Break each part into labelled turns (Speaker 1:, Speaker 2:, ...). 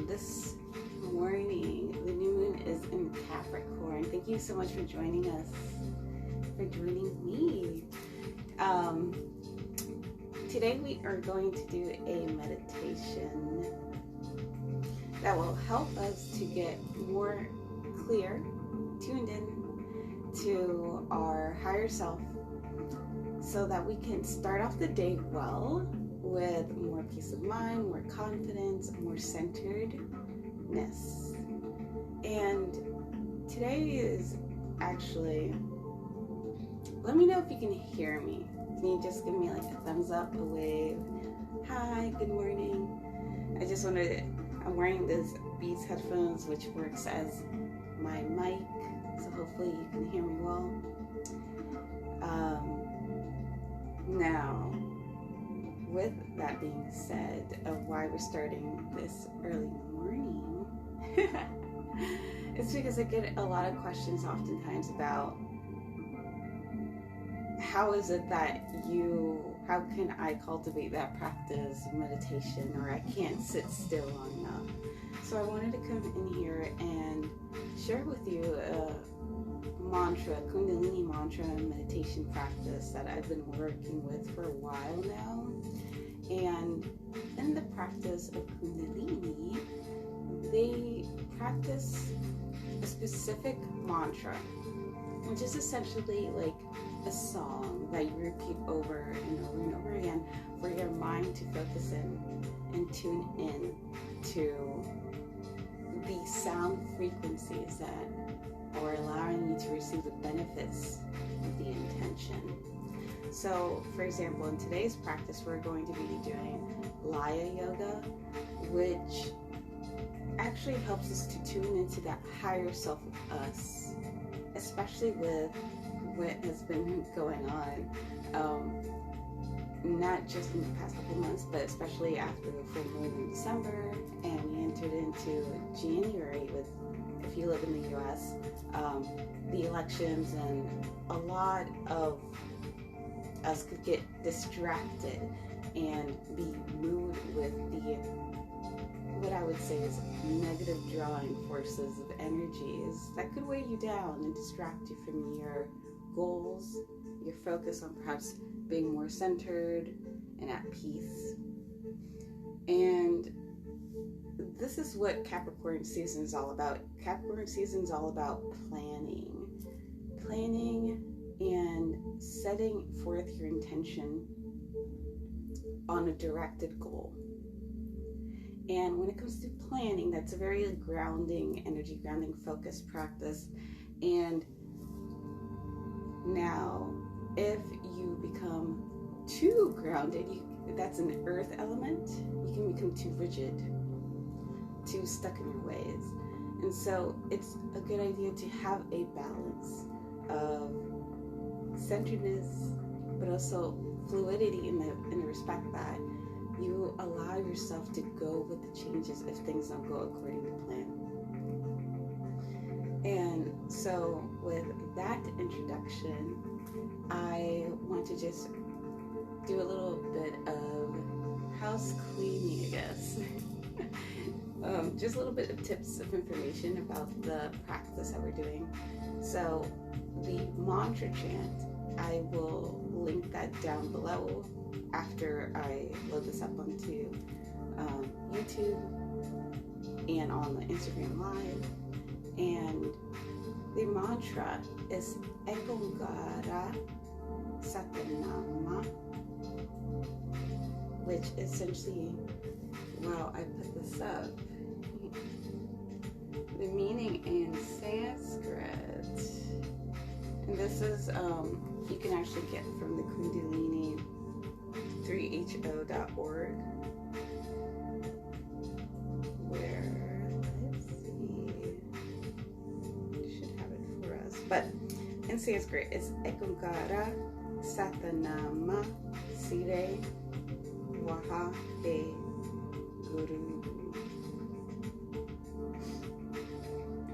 Speaker 1: this morning. The new moon is in Capricorn. Thank you so much for joining us, for joining me. Today we are going to do a meditation that will help us to get more clear, tuned in to our higher self, so that we can start off the day well with more peace of mind, more confidence, more centeredness. And today is actually, let me know if you can hear me. Can you just give me like a thumbs up, a wave? Hi, good morning. I just wanted, I'm wearing these Beats headphones, which works as my mic, so hopefully you can hear me well. Now, with that being said, of why we're starting this early morning, it's because I get a lot of questions oftentimes about how is it that how can I cultivate that practice of meditation, or I can't sit still long enough. So I wanted to come in here and share with you a mantra, Kundalini mantra and meditation practice that I've been working with for a while now. And in the practice of Kundalini, they practice a specific mantra, which is essentially like a song that you repeat over and over and over again for your mind to focus in and tune in to the sound frequencies that are allowing you to receive the benefits of the intention. So, for example, in today's practice, we're going to be doing Laya Yoga, which actually helps us to tune into that higher self of us, especially with what has been going on, not just in the past couple months, but especially after the full moon in December, and we entered into January with, if you live in the US, the elections, and a lot of us could get distracted and be moved with the, what I would say is negative drawing forces of energies that could weigh you down and distract you from your goals, your focus on perhaps being more centered and at peace. And this is what Capricorn season is all about. Capricorn season is all about planning and setting forth your intention on a directed goal. And when it comes to planning, that's a very grounding, energy grounding focused practice. And now, if you become too grounded, that's an earth element, you can become too rigid, too stuck in your ways. And so it's a good idea to have a balance of centeredness, but also fluidity in the respect that you allow yourself to go with the changes if things don't go according to plan. And so with that introduction, I want to just do a little bit of house cleaning, I guess. Just a little bit of tips of information about the practice that we're doing. So the mantra chant, I will link that down below after I load this up onto YouTube and on the Instagram Live. And the mantra is Ekongara Satanama, which essentially, wow, I put this up. The meaning in Sanskrit, and this is, you can actually get from the Kundalini3ho.org, where, let's see, should have it for us, but in Sanskrit it's Ekongara Satanama Sire Waha De Guru.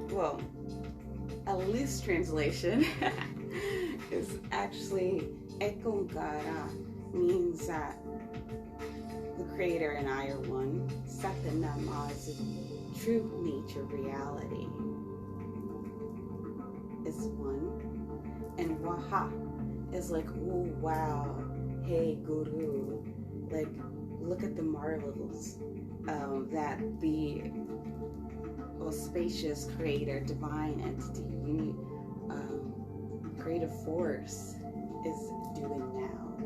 Speaker 1: Well, a loose translation is actually Ekongara, means that the Creator and I are one. Satanama is true nature reality is one, and waha is like, oh wow, hey guru, like look at the marvels that the spacious creator, divine entity, creative force is doing now.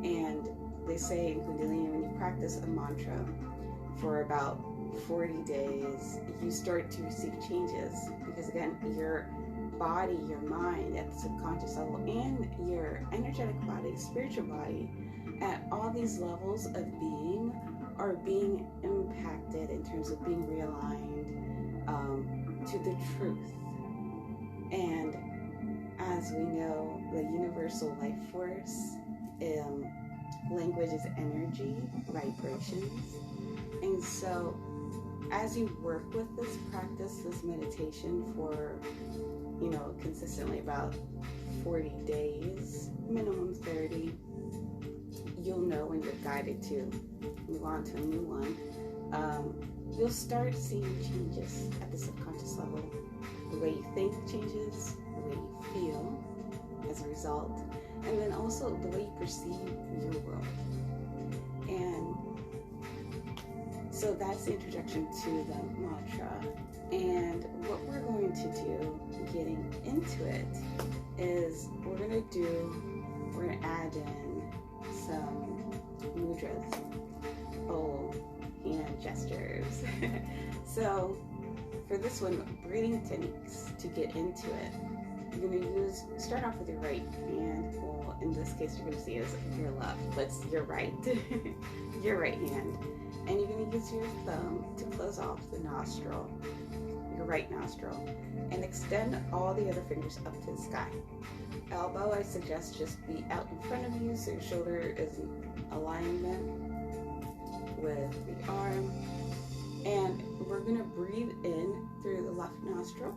Speaker 1: And they say in Kundalini, when you practice a mantra for about 40 days, you start to receive changes, because again, your body, your mind at the subconscious level, and your energetic body, spiritual body, at all these levels of being are being impacted in terms of being realigned to the truth. And as we know, the universal life force, language is energy, vibrations. And so as you work with this practice, this meditation for, consistently about 40 days, minimum 30, you'll know when you're guided to move on to a new one. You'll start seeing changes at the subconscious level. The way you think changes, the way you feel as a result, and then also the way you perceive your world. And so that's the introduction to the mantra. And what we're going to do, getting into it, is we're going to add in some mudras, hand gestures. So for this one, breathing techniques to get into it, you're going to start off with your right hand. Well, in this case, you're going to see it as your left, but it's your right, your right hand. And you're going to use your thumb to close off the nostril, your right nostril, and extend all the other fingers up to the sky. Elbow, I suggest, just be out in front of you so your shoulder is in alignment with the arm. And we're going to breathe in through the left nostril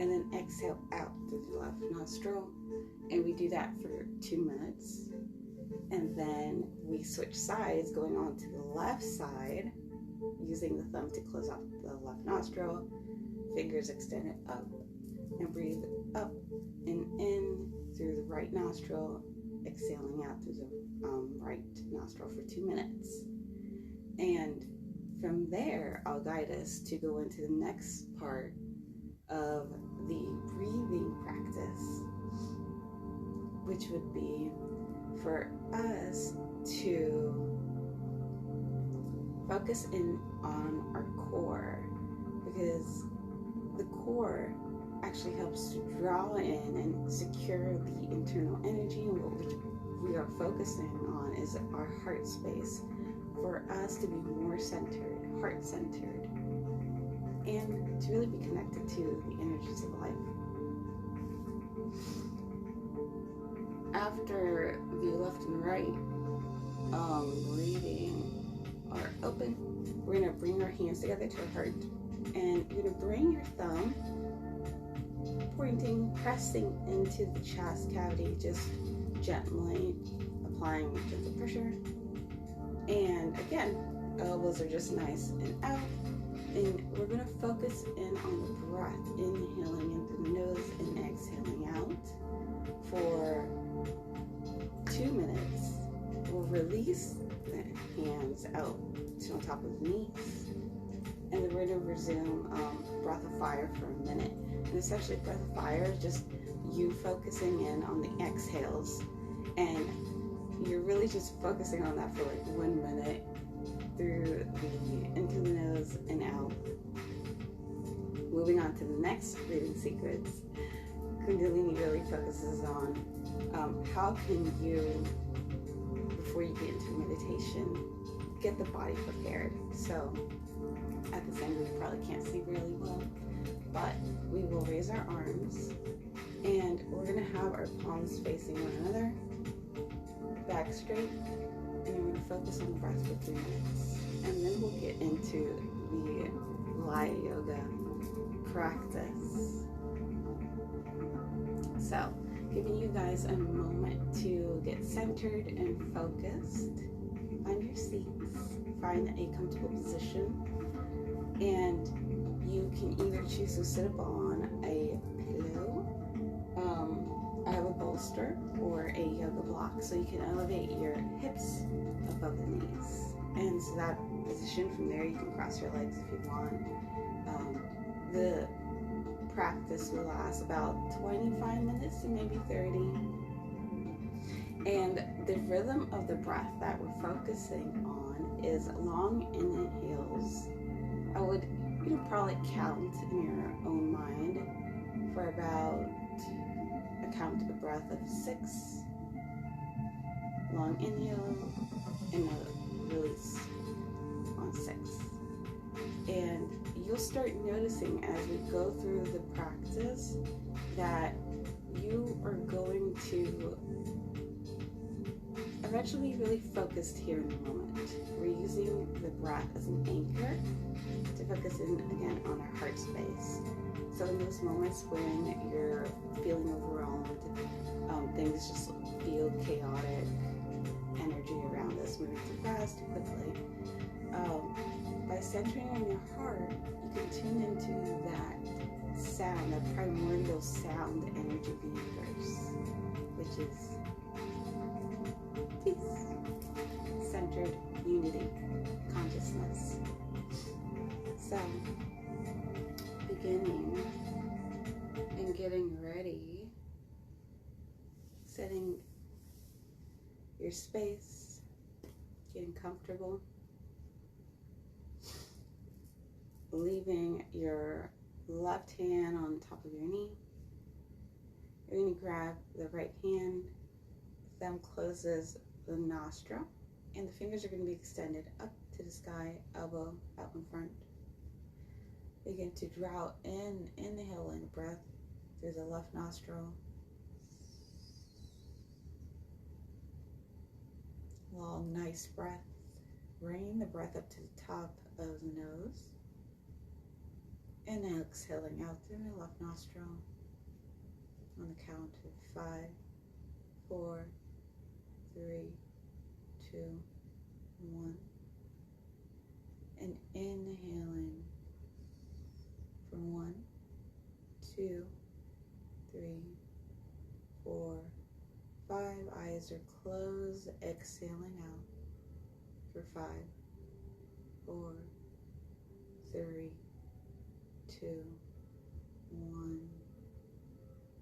Speaker 1: and then exhale out through the left nostril. And we do that for 2 minutes. And then we switch sides, going on to the left side, using the thumb to close off the left nostril, fingers extended up, and breathe up and in through the right nostril, exhaling out through the right nostril for 2 minutes. And from there, I'll guide us to go into the next part of the breathing practice, which would be for us to focus in on our core, because the core actually helps to draw in and secure the internal energy, and what we are focusing on is our heart space, for us to be more centered, heart-centered, and to really be connected to the energies of life. After the left and right breathing are open, we're going to bring our hands together to our heart, and you're going to bring your thumb pointing, pressing into the chest cavity, just gently applying gentle pressure. And again, elbows are just nice and out. And we're going to focus in on the breath, inhaling in through the nose and exhaling out for 2 minutes. We'll release the hands out to on top of the knees. And then we're going to resume breath of fire for a minute. And essentially, breath of fire is just you focusing in on the exhales. And you're really just focusing on that for like 1 minute into the nose and out. Moving on to the next breathing sequence, Kundalini really focuses on how can you, before you get into meditation, get the body prepared. So at this end, we probably can't see really well, but we will raise our arms, and we're going to have our palms facing one another, back straight, and we're going to focus on the breath for 3 minutes. And then we'll get into the Laya Yoga practice. So, giving you guys a moment to get centered and focused. find your seats, find a comfortable position, and you can either choose to sit up on a pillow. I have a bolster or a yoga block, so you can elevate your hips above the knees. And so that position, from there you can cross your legs if you want. The practice will last about 25 minutes to maybe 30. And the rhythm of the breath that we're focusing on is long inhales. I would probably count in your own mind for about a count of breath of 6. Long inhale and a release on 6. And you'll start noticing as we go through the practice that you are going to eventually be really focused here in the moment. We're using the breath as an anchor to focus in again on our heart space. So in those moments when you're feeling overwhelmed, things just feel chaotic, energy around us moving too fast, too quickly, by centering on your heart, you can tune into that sound, that primordial sound energy of the universe, which is peace, centered unity, consciousness. So, beginning and getting ready, setting your space, getting comfortable, leaving your left hand on top of your knee. You're going to grab the right hand, thumb closes the nostril, and the fingers are going to be extended up to the sky, elbow out in front. Begin to draw in, inhale in breath through the left nostril. Long, nice breath. Bring the breath up to the top of the nose. And exhaling out through the left nostril on the count of 5, 4, 3, 2, 1. And inhaling for 1, 2, 3, 4, 5. Eyes are closed. Exhaling out for 5, 4, 3, 2, 1.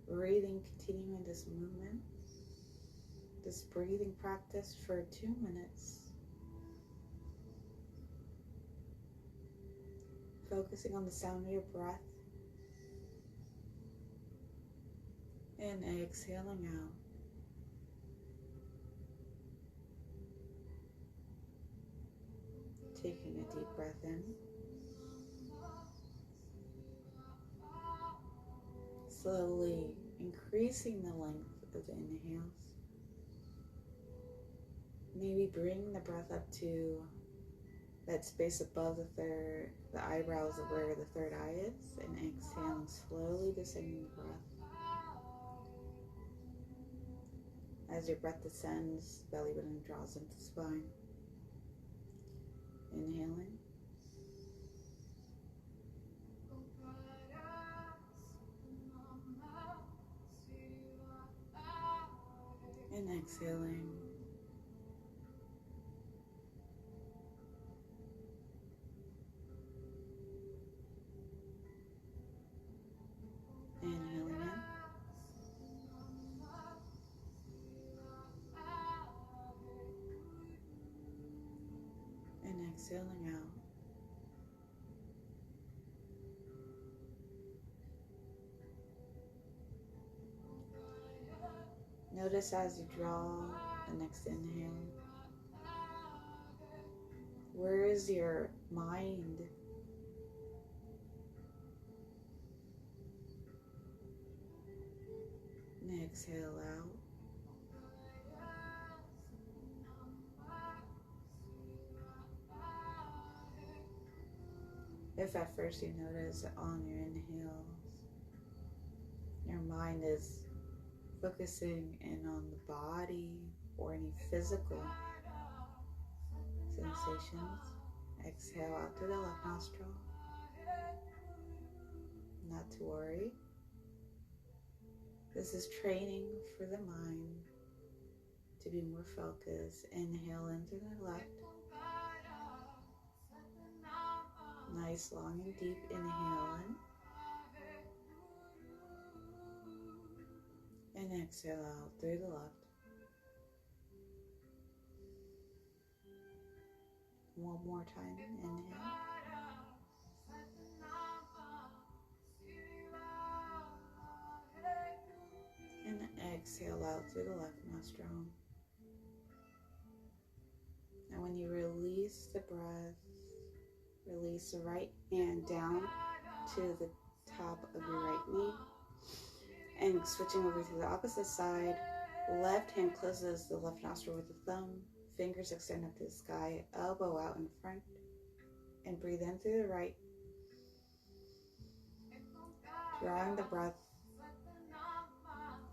Speaker 1: Breathing, continuing this movement, this breathing practice for 2 minutes. Focusing on the sound of your breath and exhaling out. Taking a deep breath in. Slowly increasing the length of the inhales. Maybe bring the breath up to that space above the eyebrows of where the third eye is, and exhaling, slowly descending the breath. As your breath descends, belly button draws into the spine. Inhaling. And exhaling. Inhaling in. And exhaling out. Notice as you draw the next inhale, where is your mind? And exhale out. If at first you notice on your inhales, your mind is focusing in on the body or any physical sensations. Exhale out through the left nostril. Not to worry. This is training for the mind to be more focused. Inhale in through the left. Nice, long and deep inhale in. And exhale out through the left. One more time, inhale. And exhale out through the left nostril. And when you release the breath, release the right hand down to the top of your right knee. And switching over to the opposite side, left hand closes the left nostril with the thumb. Fingers extend up to the sky, elbow out in front. And breathe in through the right. Drawing the breath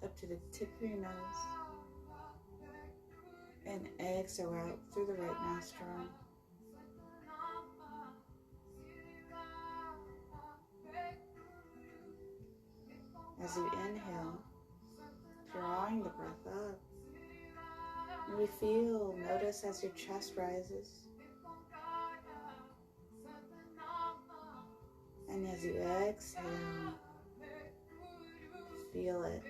Speaker 1: up to the tip of your nose. And exhale out through the right nostril. As you inhale, drawing the breath up. And notice as your chest rises. And as you exhale, feel it,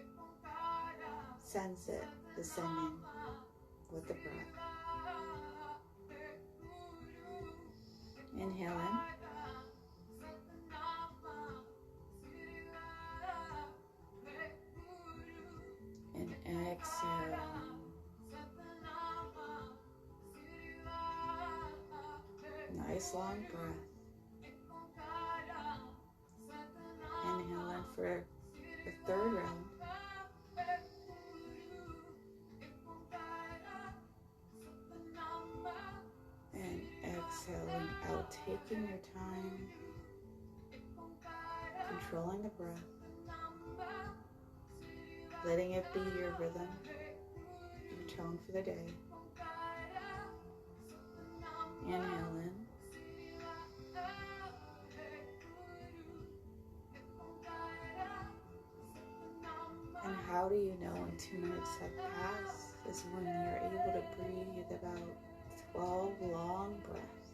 Speaker 1: sense it descending with the breath. Inhale in. And exhale. Nice long breath. Inhale in for the third round. And exhaling out, taking your time, controlling the breath, letting it be your rhythm, your tone for the day. Inhale in. And how do you know when 2 minutes have passed? Is when you're able to breathe about 12 long breaths.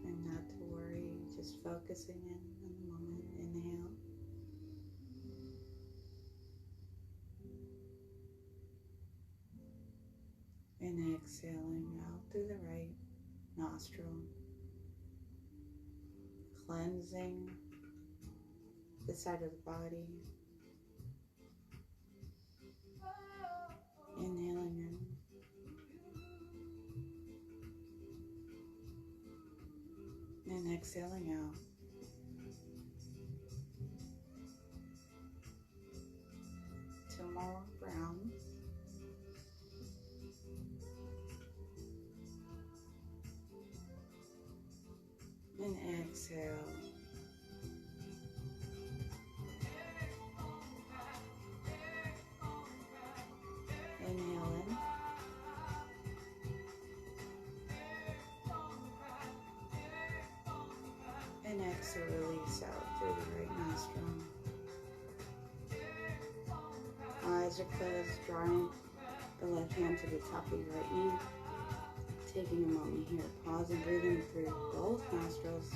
Speaker 1: And not to worry, just focusing in on the moment. Inhale. And exhaling out through the right nostril. Cleansing the side of the body. Inhaling in. And exhaling out. Two more rounds. And exhale. Inhale in. And exhale, release out through the right nostril. Eyes are closed, drawing the left hand to the top of your right knee. Taking a moment here, pause and breathing through both nostrils.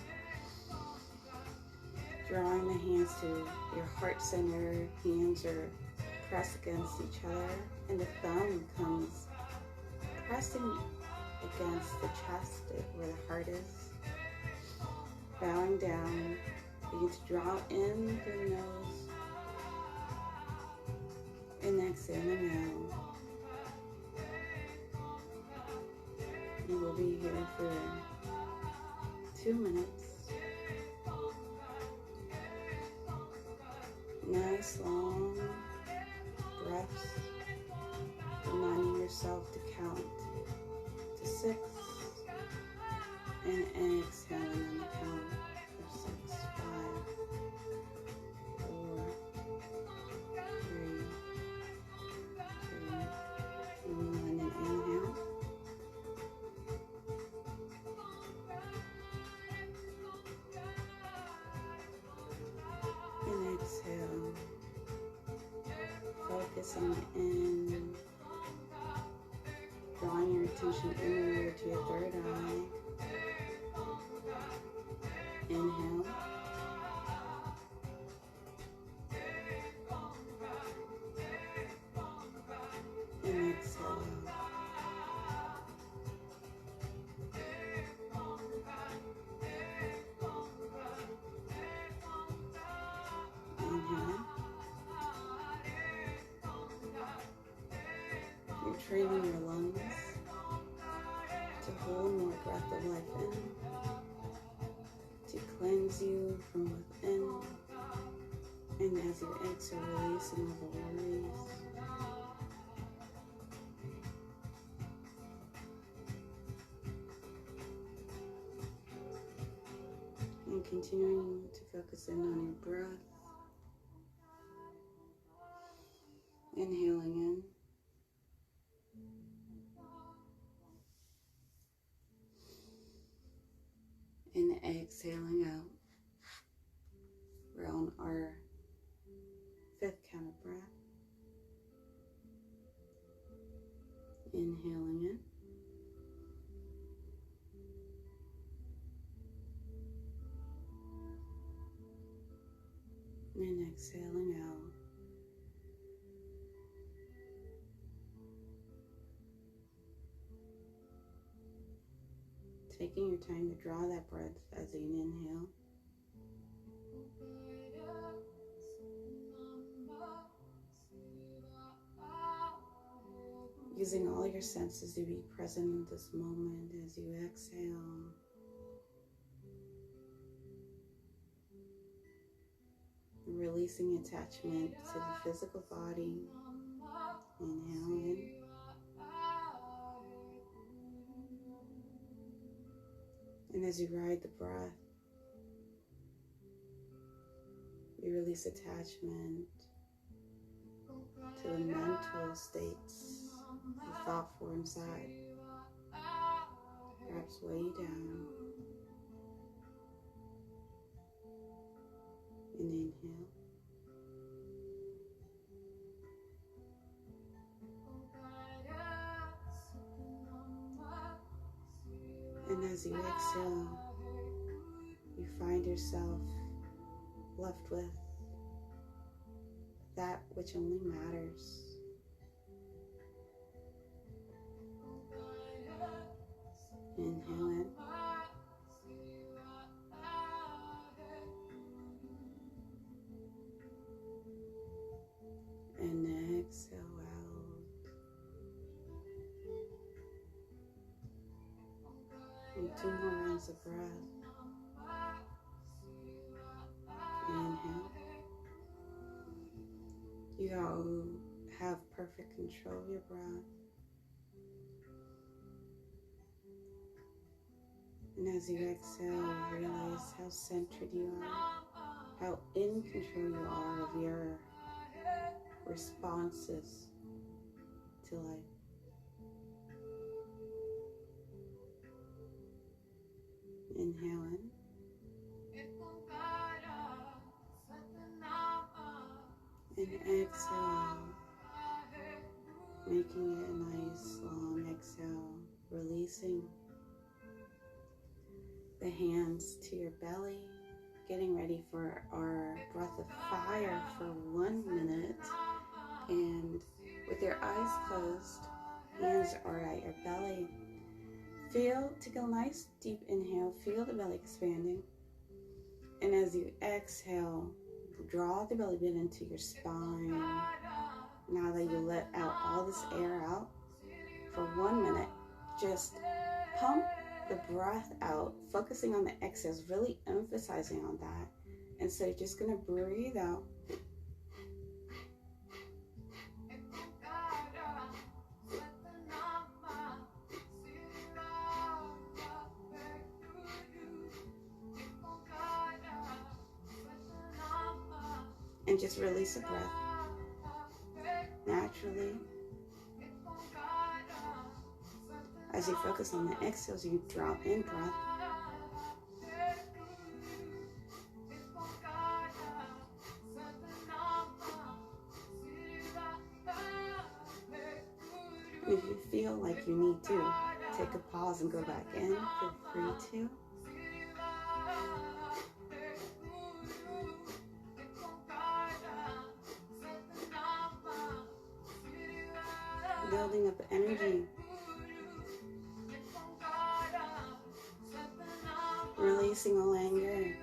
Speaker 1: Drawing the hands to your heart center. Hands are pressed against each other, and the thumb comes pressing against the chest where the heart is. Bowing down, begin to draw in through the nose, and exhaling out. You will be here for 2 minutes. Nice long breaths, reminding yourself to count to 6 and exhaling on the count of 6, 5, 4, 3, 2, 1. focus on the end, drawing your attention inward to your third eye. Inhale. And exhale. Inhale. You're training your lungs to hold more breath of life in, to cleanse you from within, and as you exhale, releasing all the worries. And continuing to focus in on your breath. Inhaling in. And exhaling out. We're on our 5th count of breath. Inhaling in. And exhaling out. Taking your time to draw that breath as you inhale. Using all your senses to be present in this moment as you exhale. Releasing attachment to the physical body. Inhale in. And as you ride the breath, you release attachment to the mental states the thought forms that perhaps weigh you down. And inhale. And as you exhale, you find yourself left with that which only matters. Inhale in. And exhale out. And 2 more rounds of breath. Inhale. You have perfect control of your breath. And as you exhale, realize how centered you are, how in control you are of your responses to life. Inhale in. And exhale out, making it a nice long exhale, releasing the hands to your belly, getting ready for our breath of fire for 1 minute. And with your eyes closed, hands are at your belly. Take a nice deep inhale, feel the belly expanding. And as you exhale, draw the belly button into your spine. Now that you let out all this air out for 1 minute, just pump the breath out, focusing on the exhales, really emphasizing on that. And so you're just gonna breathe out. And just release the breath naturally. As you focus on the exhales, you draw in breath. And if you feel like you need to take a pause and go back in, feel free to. Building up energy. Releasing all anger.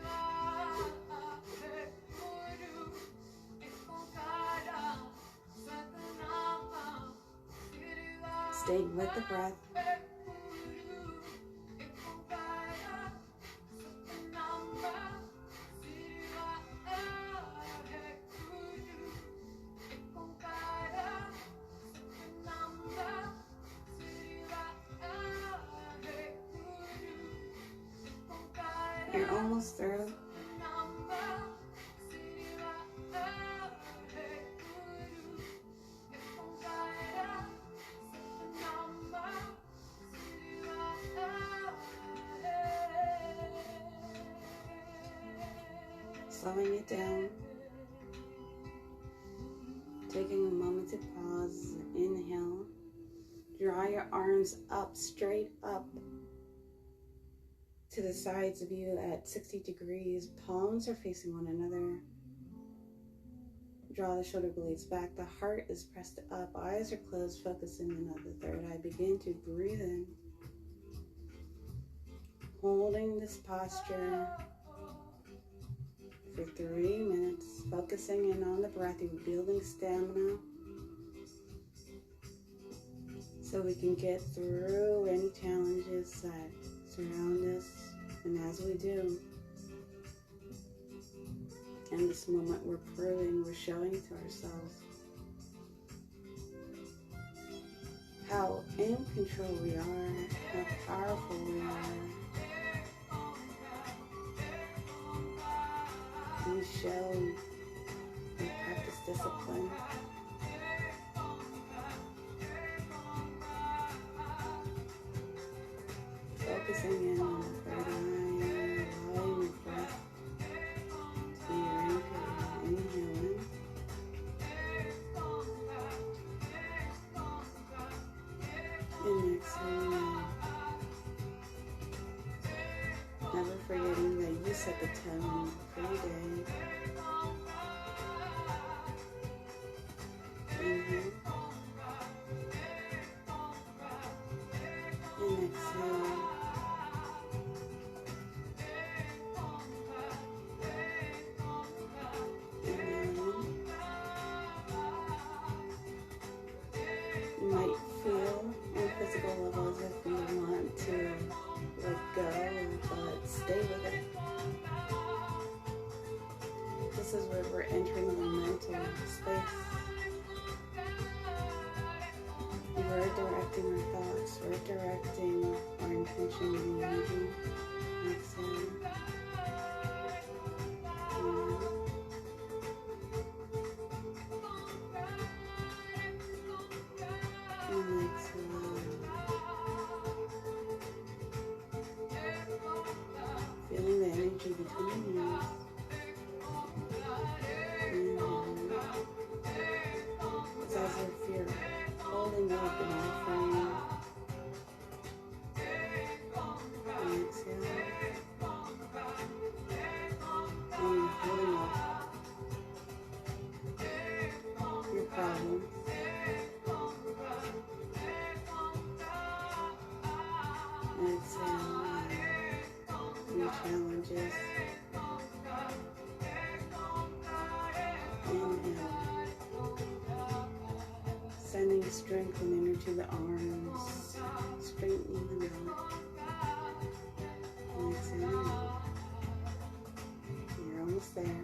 Speaker 1: Staying with the breath. You're almost through. Slowing it down. Taking a moment to pause. Inhale. Draw your arms up, straight up to the sides of you at 60 degrees. Palms are facing one another. Draw the shoulder blades back. The heart is pressed up. Eyes are closed, focusing in on the third eye. Begin to breathe in. Holding this posture for 3 minutes. Focusing in on the breath. You're building stamina so we can get through any challenges that surround us. And as we do, in this moment, we're proving, we're showing to ourselves how in control we are, how powerful we are. We show, we practice discipline. Focusing in on the third eye, allowing your breath to be your anchor. Inhaling. And exhaling out. Never forgetting that you set the tone for your day. Inhale. And exhale. You might feel on physical level as if you want to let go, but stay with it. This is where we're entering the mental space. We're directing our thoughts, we're directing our intention and energy. Exhale. And exhale. Feeling the energy between your hands. It's as if you're holding up an offering. And exhale. And you're holding up your problems. And exhale. Your challenges. Inhale. Sending strength and energy to the arms, straightening them out. And exhale. You're almost there.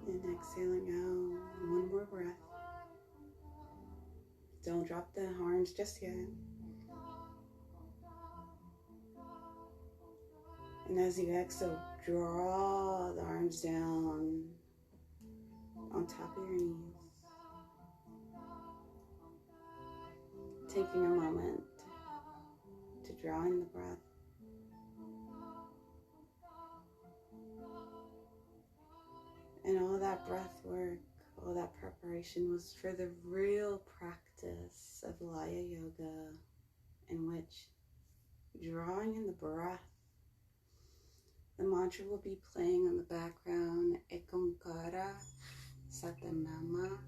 Speaker 1: And exhaling out. One more breath. Don't drop the arms just yet. And as you exhale, draw the arms down on top of your knees. Taking a moment to draw in the breath. that breath work, all that preparation was for the real practice of Laya Yoga, in which drawing in the breath, the mantra will be playing in the background. Ekonkara Satanama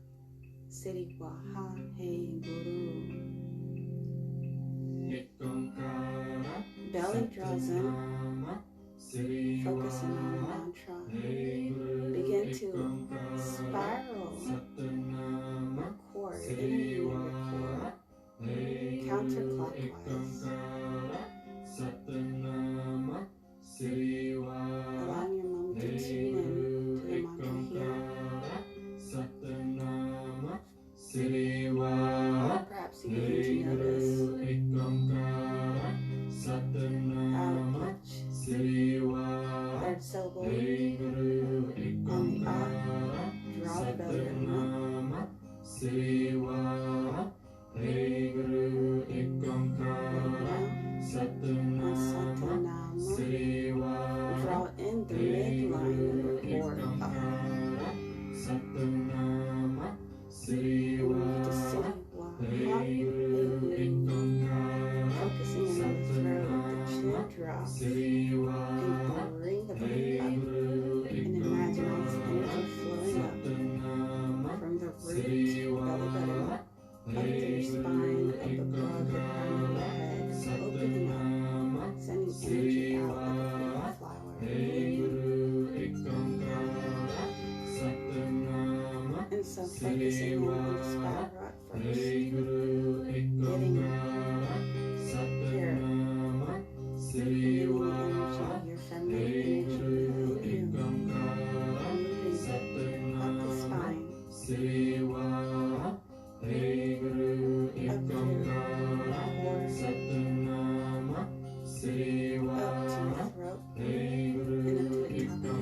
Speaker 1: Siriwaha Hey Guru. Belly draws in, focusing on the mantra. Begin to spiral your core, in your core, counterclockwise. Allowing your moment to tune in to the mantra here. Perhaps you begin to notice how each third syllable on the ah, draw the belly button up. On Satanama, draw in the midline of your core up. And we get to Siriwaha, focusing on the throat, the chin drop, and bring the belly up. And imagine all this energy flowing up from the root, belly button, up to your spine, up above the crown of your head, opening up, sending energy out like a beautiful flower. And so focusing on the spine rock first, getting your feminine energy, your feminine energy within you, moving up the spine, up through the core, up to the throat, and up to the top of your head.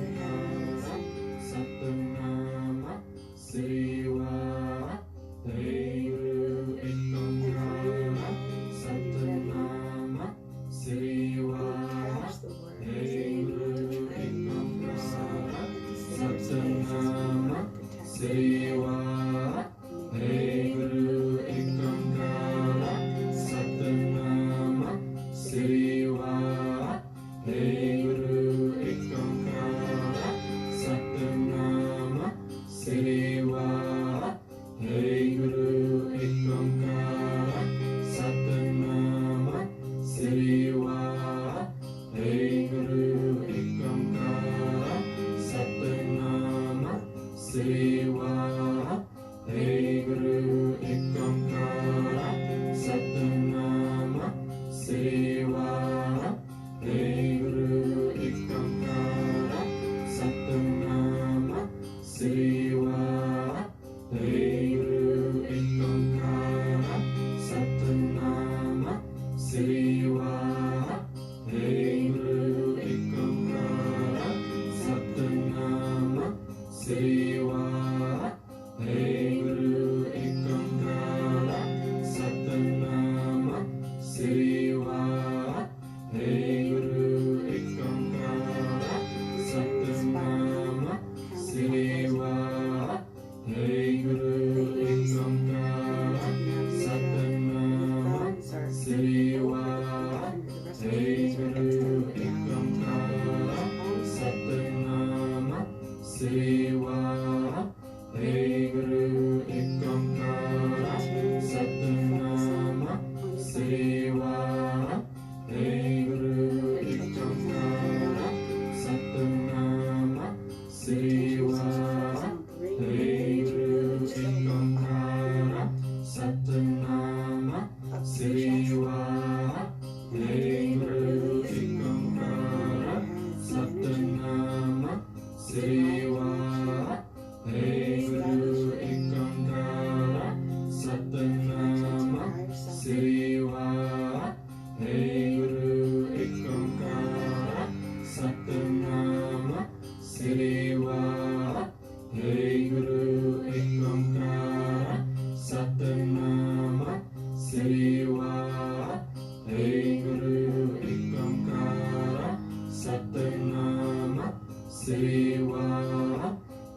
Speaker 2: Siriwa,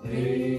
Speaker 2: Hey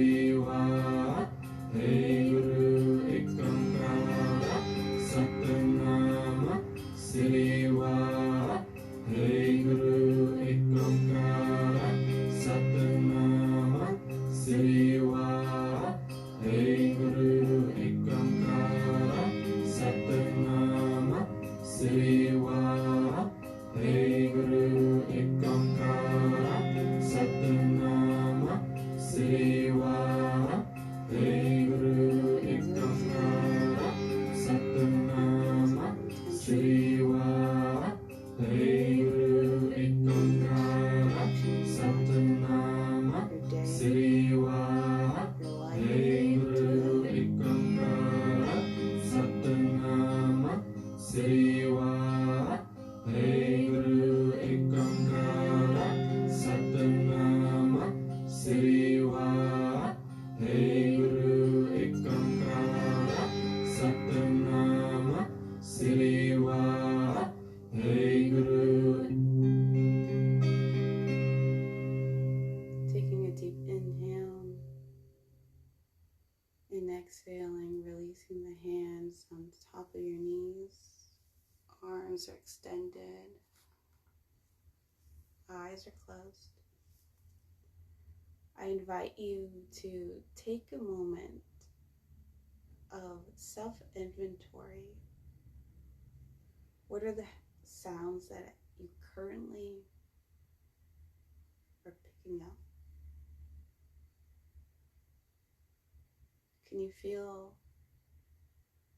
Speaker 2: Sriva, Hey Guru Ekangara, Satanama, Sriva, Hey Guru Ekangara, Satanama, Sriva, Hey Guru Ekangara, Satanama, Sriva, Hey Guru Ekangara, Satanama, Sriva, Hey Guru Ekangara, Satanama, Sriva, Hey Guru Ekangara, Satanama, Sriva, Hey Guru Ekangara, Satanama, Sriva, Hey Guru Ekangara, Satanama, Sriva, Hey Guru Ekangara, Satanama, Sriva, Hey Guru.
Speaker 1: Taking a deep inhale and exhaling, releasing the hands on the top of your knees. Arms are extended. Eyes are closed. I invite you to take a moment of self-inventory. What are the sounds that you currently are picking up? Can you feel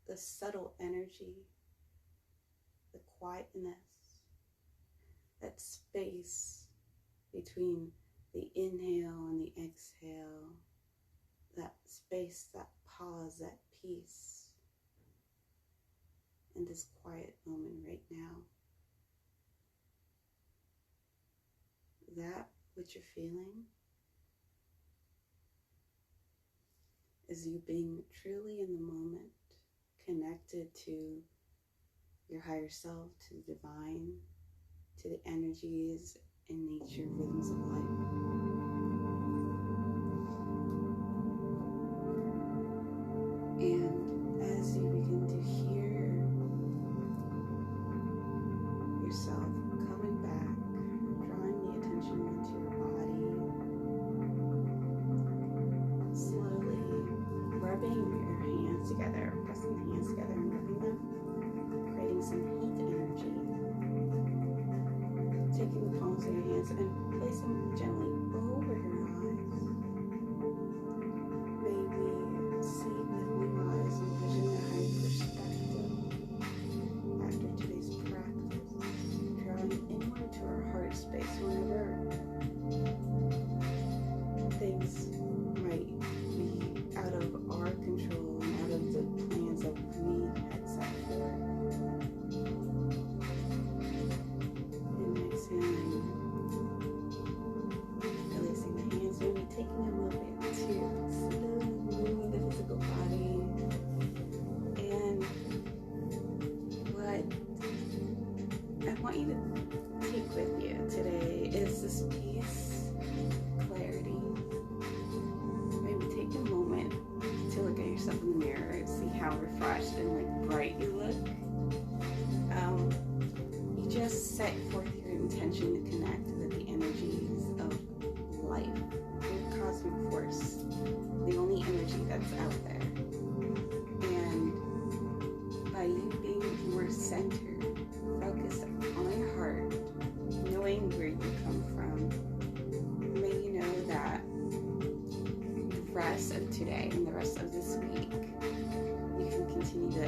Speaker 1: the subtle energy, the quietness, that space between the inhale and the exhale, that space, that pause, that peace in this quiet moment right now? That what you're feeling is you being truly in the moment, connected to your higher self, to the divine, to the energies and nature rhythms of life. And as you begin to hear yourself coming back, drawing the attention into your body, slowly rubbing your hands together, pressing the hands together and rubbing them, creating some heat energy. Taking the palms of your hands and placing them gently over your eyes. May we see with new eyes and vision a high perspective after today's practice, drawing inward to our heart space whenever things might be out of our control and out of the plans that we had set forth. Exhaling, releasing the hands, maybe taking a moment to slowly move the physical body. And what I want you to take with you today is this peace, clarity. Maybe take a moment to look at yourself in the mirror and see how refreshed and bright you look. You just set forth your intention to connect with the energies of life, your cosmic force, the only energy that's out there. And by you being more centered, focused on your heart, knowing where you come from, may you know that the rest of today and the rest of this week, you can continue to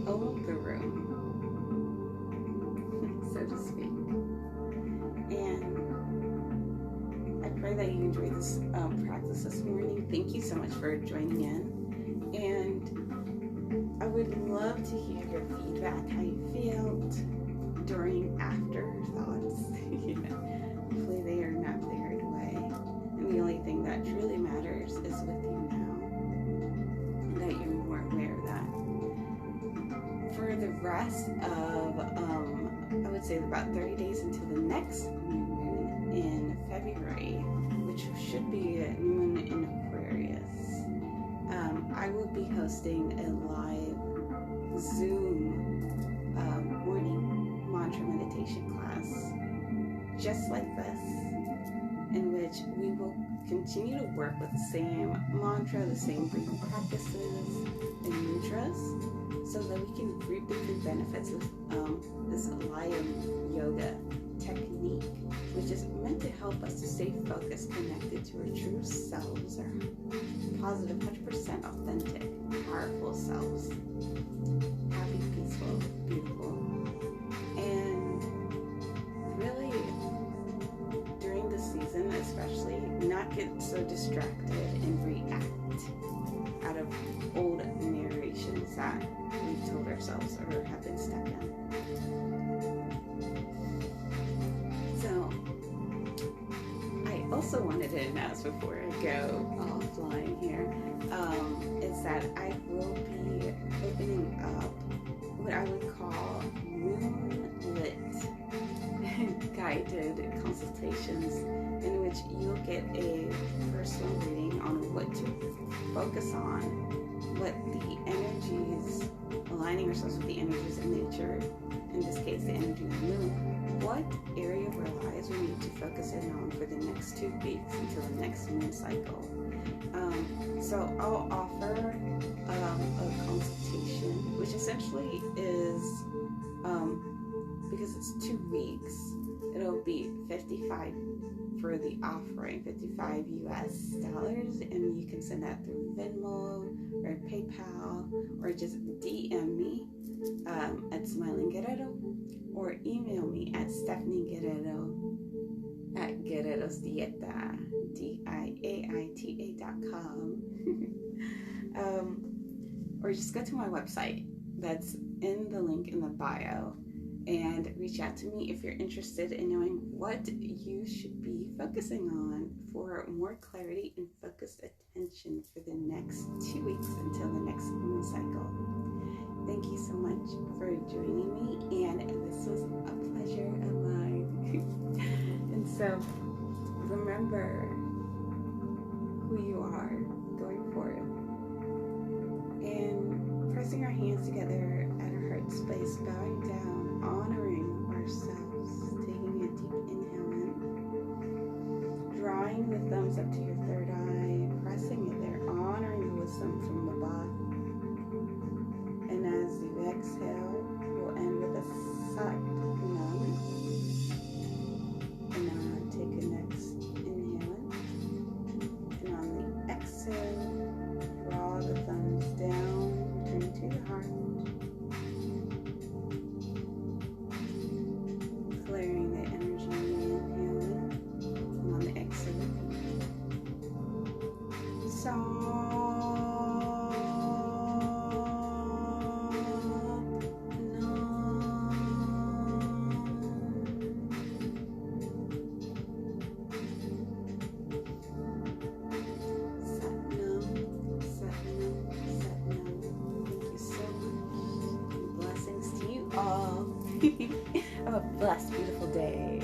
Speaker 1: own the room, so to speak. And I pray that you enjoyed this practice this morning. Thank you so much for joining in. And I would love to hear your feedback, how you felt during afterthoughts. Hopefully they are not cleared away. And the only thing that truly matters is with you now. And that you're more aware of that. For the rest of, I would say about 30 days until the next new moon in February, which should be a new moon in Aquarius, I will be hosting a live Zoom morning mantra meditation class, just like this, in which we will continue to work with the same mantra, the same breathing practices and mudras, so that we can reap the true benefits of this Laya Yoga technique, which is meant to help us to stay focused, connected to our true selves, our positive, 100% authentic, powerful selves. Happy, peaceful, beautiful. And really, during the season especially, not get so distracted and react out of old narrations that we've told ourselves or have been stuck in. So, I also wanted to announce before I go offline here, is that I will be opening up what I would call moonlit guided consultations, in which you'll get a personal reading on what to focus on, what the energies, aligning ourselves with the energies of nature, in this case the energy of the moon, what area of our lives we need to focus in on for the next 2 weeks until the next moon cycle. So I'll offer a consultation, which essentially is, because it's 2 weeks, it'll be $55 for the offering, $55 US, and you can send that through Venmo or PayPal, or just DM me at Smiling Guerrero, or email me at Stephanie Guerrero at guerrerosdieta, diaita.com, or just go to my website that's in the link in the bio and reach out to me if you're interested in knowing what you should be focusing on for more clarity and focused attention for the next 2 weeks until the next moon cycle. Thank you so much for joining me, and this was a pleasure of mine. And so, remember who you are going forward, and pressing our hands together at our heart space, bowing down, honoring ourselves, taking a deep inhale in, drawing the thumbs up to your third eye, pressing it there, honoring the wisdom from above. And as you exhale, we'll end with a sat nam. And now take a next inhale in. And on the exhale, draw the thumbs down, return to your heart. Clearing the energy, inhaling. And on the exhale, have a blessed, beautiful day.